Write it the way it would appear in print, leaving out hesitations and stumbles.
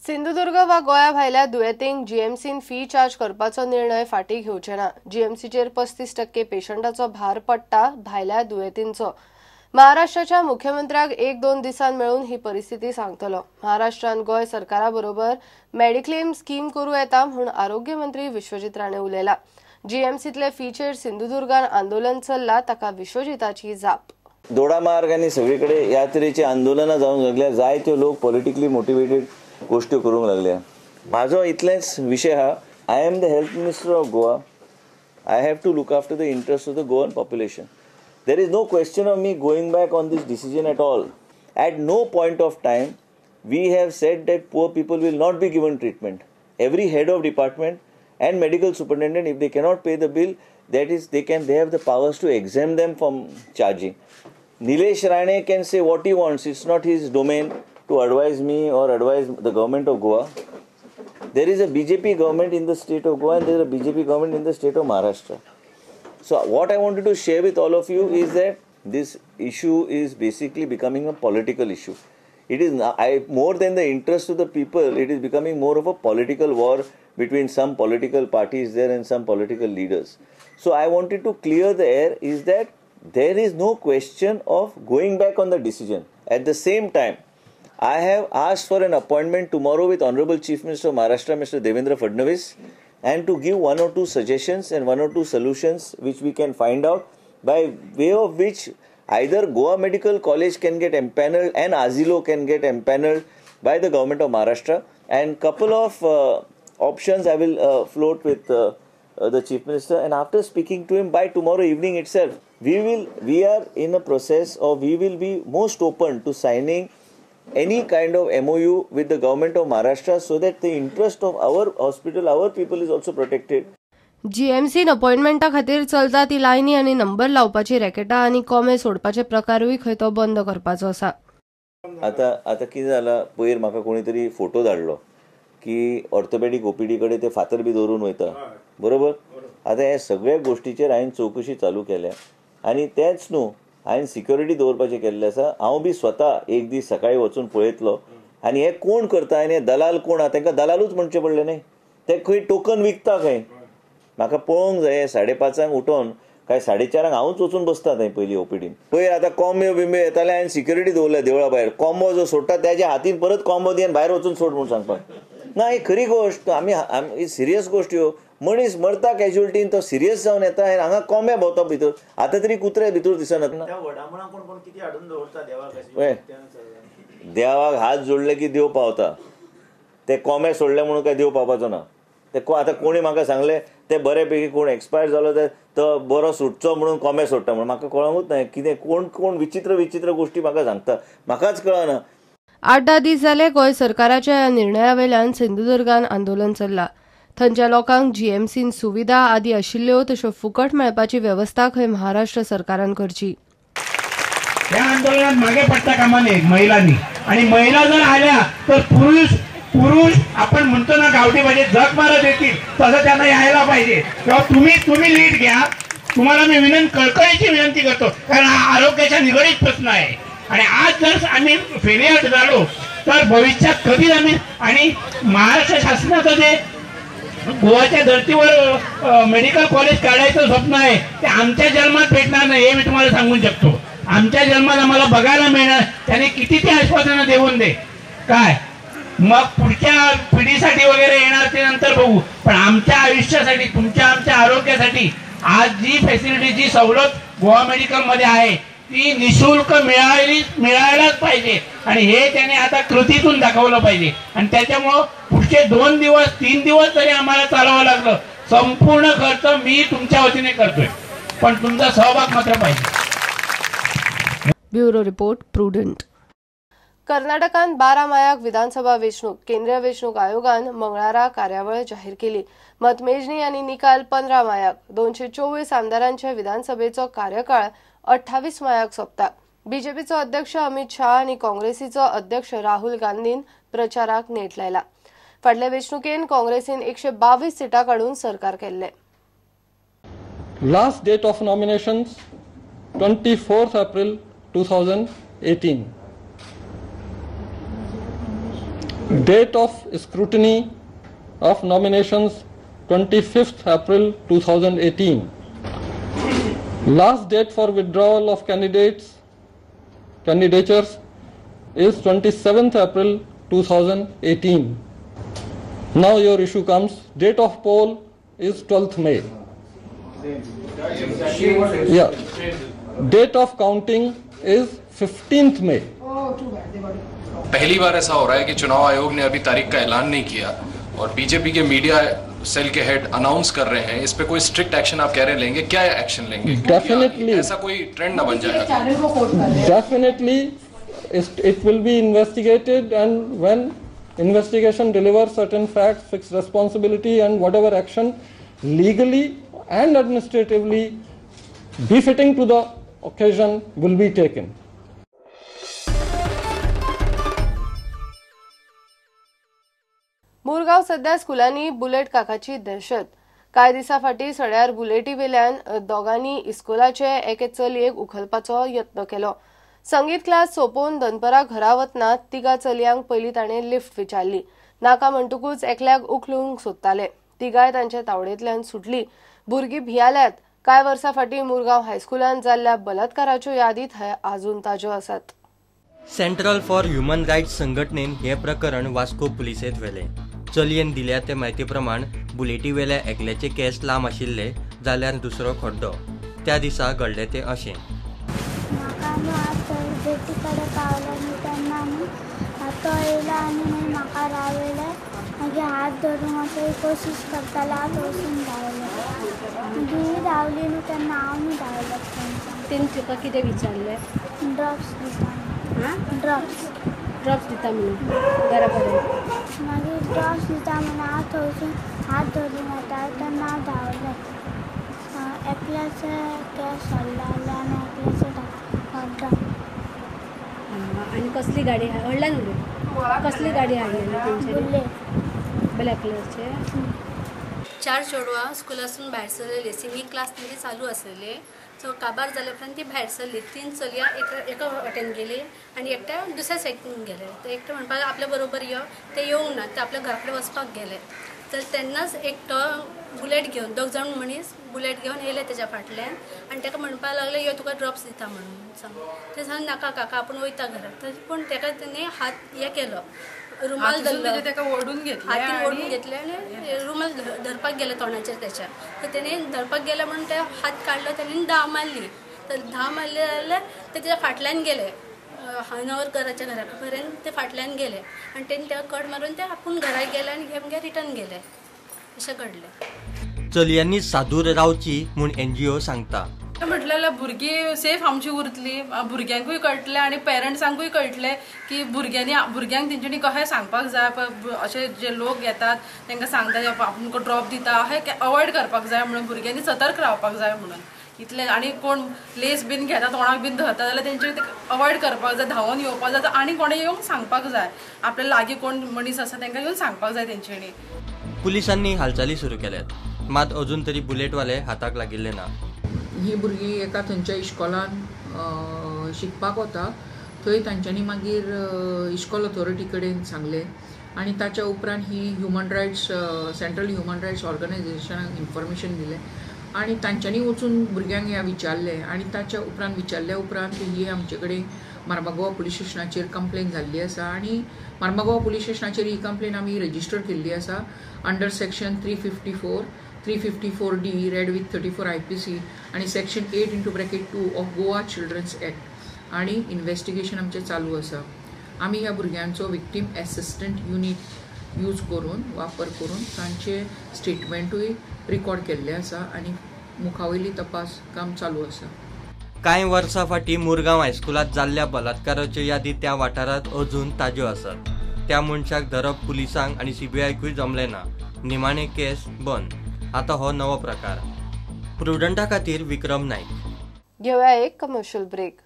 सिंधुदुर्ग वा गोया भायल्या दुयेंतींक जीएमसीन फी चार्ज करपाचो निर्णय फाटीं घेवचे ना। जीएमसीचेर 35% पेशंटाचो भार पडटा भायल्या दुयेंतींचो। महाराष्ट्राच्या मुख्यमंत्र्याक 1-2 दिसान मेळून ही परिस्थिती सांगतलो। महाराष्ट्रान गोय सरकारा बरोबर मेडिक्लेम स्कीम करू येता म्हूण आरोग्य मंत्री विश्वजीत राणे उलयला। जीएमसीतले फीचेर सिंधुदुर्गान आंदोलन चल्ला ताका विश्वजिताची जाप। दोडामार्ग आनी सगळीकडे ह्या तरेची आंदोलनां जावंक लागल्या। जायत्यो लोक पॉलिटिकली मोटिवेटेड गोष्टी करूंक लागल्या। माझो इतलेच विषय हा, I am the health minister of Goa. I have to look after the interests of the Goan population. There is no question of me going back on this decision at all. At no point of time we have said that poor people will not be given treatment. Every head of department and medical superintendent, if they cannot pay the bill, that is they have the powers to exempt them from charging. Nilesh Rane can say what he wants. It's not his domain to advise me or advise the government of Goa. There is a BJP government in the state of Goa and there is a BJP government in the state of Maharashtra. So what I wanted to share with all of you is that this issue is basically becoming a political issue. It is more than the interest of the people, it is becoming more of a political war between some political parties there and some political leaders. So I wanted to clear the air is that there is no question of going back on the decision. At the same time, I have asked for an appointment tomorrow with Honorable Chief Minister of Maharashtra, Mr. Devendra Fadnavis, and to give 1 or 2 suggestions and 1 or 2 solutions which we can find out, by way of which either Goa Medical College can get empaneled and Asilo can get empaneled by the government of Maharashtra, and couple of options I will float with the Chief Minister, and after speaking to him by tomorrow evening itself, we are in a process of we will be most open to signing any kind of MOU with the government of Maharashtra so that the interest of our hospital, our people is also protected. जीएमसीन अपॉइंटमेंटा खातीर चलता ती लायनी आनी number लावपाची रॅकेटां आनी कोमे सोडपाचे प्रकारूय खंय तो बंद करपाचो आसा। आता कितें जाला, पयर म्हाका कोणी तरी फोटो धाडलो की ऑर्थोपेडिक ओपीडी कडे ते फातर बी दवरून वयता, बरोबर? आता हे सगळ्या गोष्टीचेर हांवें चवकशी चालू केल्या आनी तेच न्हू हांवें सिक्युरिटी दवरपाचें केल्लें आसा। हांव बी स्वता एक दीस सकाळीं वचून पळयतलो आनी हे कोण करता आनी हे दलाल कोण आहा तांकां दलालूच म्हणचें पडलें न्ही। ते खंय टोकन विकता खंय म्हाका पळोवंक जाय। 5:30 उठोन काय 4:30 हांवूच वचून बसता थंय पयलीं ओपीडीन। पयर आतां कोंबो बिंबो येताले हांवें सिक्युरिटी दवरल्या देवळा भायर। कोंबो जो सोडटा त्याच्या हातीन परत कोंबो दी आनी भायर वचून सोड म्हणून सांगपाक ना। ही खरी गोश्ट, आमी सिरियस गोश्ट ह्यो। मनीस मरता कॅज्युअलिटीन, तो सिरियस जावन येता आनी हांगा कोंबे भोंवता भितर। आतां तरी कुत्रे भितर दिसनात ना। देवाक हात जोडले की देव पावता, ते कोंबे सोडले म्हणून काय देव पावपाचो ना। ते आतां कोणी म्हाका सांगले ते बरेपैकी कोण एक्सपायर जालो तो बरो सुटचो म्हणून कोंबे सोडटा म्हणून म्हाका कळंगूच ना कितें कोण विचित्र गोश्टी म्हाका सांगता, म्हाकाच कळना। 8-10 दीस जाले गोंय सरकाराच्या ह्या निर्णया वयल्यान सिंधुदुर्गान आंदोलन चल्लां। थंयच्या लोकांक जीएमसीन सुविधा आदी आशिल्ल्यो तश्यो फुकट मेळपाची वेवस्था खंय महाराष्ट्र सरकारान करची। या आंदोलनात मागे पडता कामा नये महिलांनी, आणि महिला जर आल्या तर पुरुष आपण म्हणतो ना गावठी भाषेत जग मारत येतील तसं त्यांना यायला पाहिजे। किंवा तुम्ही लीड घ्या। तुम्हाला मी कळकळीची विनंती करतो, कारण हा आरोग्याच्या निगडीत प्रश्न आहे आणि आज जर आम्ही फेलियर झालो तर भविष्यात कधी आम्ही, आणि महाराष्ट्र शासनाचं जे गोवाच्या धर्तीवर मेडिकल कॉलेज काढायचं स्वप्न आहे ते आमच्या जन्मात भेटणार नाही, हे मी तुम्हाला सांगू शकतो। आमच्या जन्मात आम्हाला बघायला मिळणार त्यांनी किती ते आश्वासनं देऊन दे काय, मग पुढच्या पिढीसाठी वगैरे येणार ते नंतर बघू, पण आमच्या आयुष्यासाठी आमच्या आरोग्यासाठी आज जी फॅसिलिटी जी सवलत गोवा मेडिकल मध्ये आहे ती निशुल्क मिळायलाच पाहिजे, आणि हे त्याने आता कृतीतून दाखवलं पाहिजे। आणि त्याच्यामुळं पुढचे 2 दिवस 3 दिवस जरी आम्हाला चालवावं लागलं, संपूर्ण खर्च मी तुमच्या वतीने करतोय, पण तुमचा सहभाग मात्र पाहिजे। Bureau report Prudent. कर्नाटकान 12 मायाक विधानसभा वेंचणूक केंद्रीय वेंचणूक आयोगान मंगळारा कार्यावळ जाहीर केली। मतमेजणी आनी निकाल 15 मायाक। 224 आमदारांचे विधानसभेचो कार्यकाळ 28 मायाक सोंपता। बीजेपीचो अध्यक्ष अमित शाह आनी काँग्रेसीचो अध्यक्ष राहुल गांधीन प्रचाराक नेट लायला। फाटले वेंचणुकेन काँग्रेसीन 122 सिटां काडून सरकार केल्ले। Last date of nominations 24th April 2018. Date of scrutiny of nominations 25th April 2018. Last date for withdrawal of candidatures is 27th April 2018. Now your issue comes. Date of poll is 12th May. Yeah. Date of counting is 15th May. पहली बार ऐसा हो रहा है कि चुनाव आयोग ने अभी तारीख का ऐलान नहीं किया और बीजेपी के मीडिया सेल के हेड अनाउंस कर रहे हैं. इस पे कोई स्ट्रिक्ट एक्शन आप कह रहे लेंगे? क्या एक्शन लेंगे? Definitely. ऐसा कोई ट्रेंड ना बन जाए. Definitely, it will be investigated, and when investigation delivers certain facts, fixed responsibility, and whatever action legally and administratively befitting to the occasion will be taken. Mormugao सध्या स्कुलांनी बुलेट काकाची दहशत. कांय दिसा फाटीं सड्यार बुलेटी वेल्यान दोगांनी इस्कोलाचे एके चलयेक उखलपाचो यत्न केलो. संगीत क्लास सोंपोवन दनपरा घरा वतना तिगा चलयांक पयलीं ताणें लिफ्ट विचारली. नाका म्हणटकूच एकल्याक उखलूंक सोदताले. तिगाय तांचे तावडेंतल्यान सुटली. भुरगीं भियाल्यात. कांय वर्सां फाटीं मुरगांव हायस्कुलांत जाल्ल्या बलात्काराच्यो यादीत हे आजून ताज्यो आसात. सेंट्रल फॉर ह्युमन रायट्स संघटनेन हे प्रकरण वास्को पुलिसेंत व्हेलें. चलयेन दिल्या ते म्हायती प्रमाण बुलेटी वेल्या एकल्याचे केस लांब आशिल्ले जाल्यार दुसरो खड्डो. त्या दिसा घडलें तें अशें. बेटी कडेन पावलो न्ही तेन्ना न्ही तो येयलो आनी मागीर म्हाका रावयलें. मागीर हात धरून अशें कोशिश करताले. हांव वचून धांवलें. मागीर धांवली न्ही तेन्ना हांव न्ही धांवलें तेंच्यान. तेणी तुका कितें विचारलें? ड्रॉप्स दिता. ड्रॉप्स दिता म्हणून घरा कडेन. मागीर ड्रॉप्स दिता म्हणून हांव थंयसून हात धरून येता तेन्ना हांव धांवलें. एकल्याचे केस सोडले आनी एकल्याचे खड्डो. आनी कसली गाडी व्हडल्यान उलय. कसली गाडी हाडलेली तेंचे? ब्लॅक कलरचे. 4 चेडवां स्कुलासून भायर सरलेली. सिंगींग क्लास तेंची चालू आसलेले. सो काबार जाल्या उपरांत ती भायर सरली. 3 चलयां एका वाटेन गेली आनी एकट्या दुसऱ्या सायडीन गेले. ते एकटे म्हणपाक आपल्या बरोबर यो. ते येवंक ना. ते आपल्या घरा कडेन वचपाक गेले. तर तेन्नाच एकटो बुलेट घेवन 2 जाण मनीस बुलेट घेवन येयले तेच्या फाटल्यान आनी ताका म्हणपाक लागले यो तुका ड्रॉप्स दिता म्हणून सांग. ते सांग नाका काका आपूण वयता घरा. पूण ताका तेणी हात हे केलो. रुमाल धरलो. हातीन ओडून घेतले आनी रुमाल धरपाक गेले तोंडाचेर त्याच्या. तर तेणी धरपाक गेले म्हणून ते हात काडलो. तेणी धांव मारली. तर धांव मारली जाल्यार ते तेच्या फाटल्यान गेले. हायनावर घराच्या घरा पर्यंत ते फाटल्यान गेले आनी तेणी ताका कट मारून ते आपूण घराक गेले आनी घेवन रिटर्न गेले. अशें घडलें. चलयांनी सादूर रावची म्हूण NGO सांगता. म्हटल्यार भुरगीं सेफ आमची उरतली. भुरग्यांकूय कळटलें आनी पेरंट्सांकूय कळटलें की भुरग्यांक तेंच्यांनी कशें सांगपाक जाय. अशे जे लोक येतात तांकां सांगता आमकां ड्रॉप दिता अशें अवॉयड करपाक जाय म्हणून भुरग्यांनी सतर्क रावपाक जाय म्हणून. इतलें. आनी कोण लेस बीन घेता तोंडाक बीन धरता जाल्यार तेंचे अवॉयड करपाक जाय. धांवून येवपाक जाय आनी कोणें येवंक सांगपाक जाय. आपल्या लागीं कोण मनीस आसा तांकां येवन सांगपाक जाय तेंच्यांनी. पुलिसांनी हालचाली सुरू केल्यात. मात अजून तरी बुलेटवाले हाताक लागिल्ले ना. ही भुरगीं एका थंयच्या इश्कॉलान शिकपाक वता. थंय तांच्यांनी मागीर इश्कॉल ऑथॉरिटी कडेन सांगलें आनी ताच्या उपरांत ही human rights central human rights ऑर्गनायझेशनाक इन्फॉर्मेशन दिलें आनी तांच्यांनी वचून भुरग्यांक ह्या विचारलें आनी ताच्या उपरांत विचारल्या उपरांत ही आमचे कडेन मार्मागोवा पुलीस स्टेशनाचेर कंप्लेन जाल्ली आसा आनी मार्मागोवा पुलीस स्टेशनाचेर ही कंप्लेन आमी रजिस्टर केल्ली आसा under section 354D read with 34 IPC आनी section 8(2) of Goa children's act आनी इन्व्हेस्टिगेशन आमचें चालू आसा. आमी ह्या भुरग्यांचो विक्टीम एसिस्टंट युनिट यूज करून वापर करून तांचे स्टेटमेंटूय रिकॉर्ड केल्ले आसा आनी मुखावयली तपास काम चालू आसा. कांय वर्सां फाटीं मुरगांव हायस्कुलांत जाल्ल्या बलात्काराच्यो यादी त्या वाठारांत अजून ताज्यो आसात. त्या मनशाक धरप पुलिसांक आनी CBIकूय जमलें ना. निमाणे केस बंद. आतां हो नवो प्रकार. प्रुडंटा खातीर विक्रम नायक. घेवया एक कमर्शियल ब्रेक.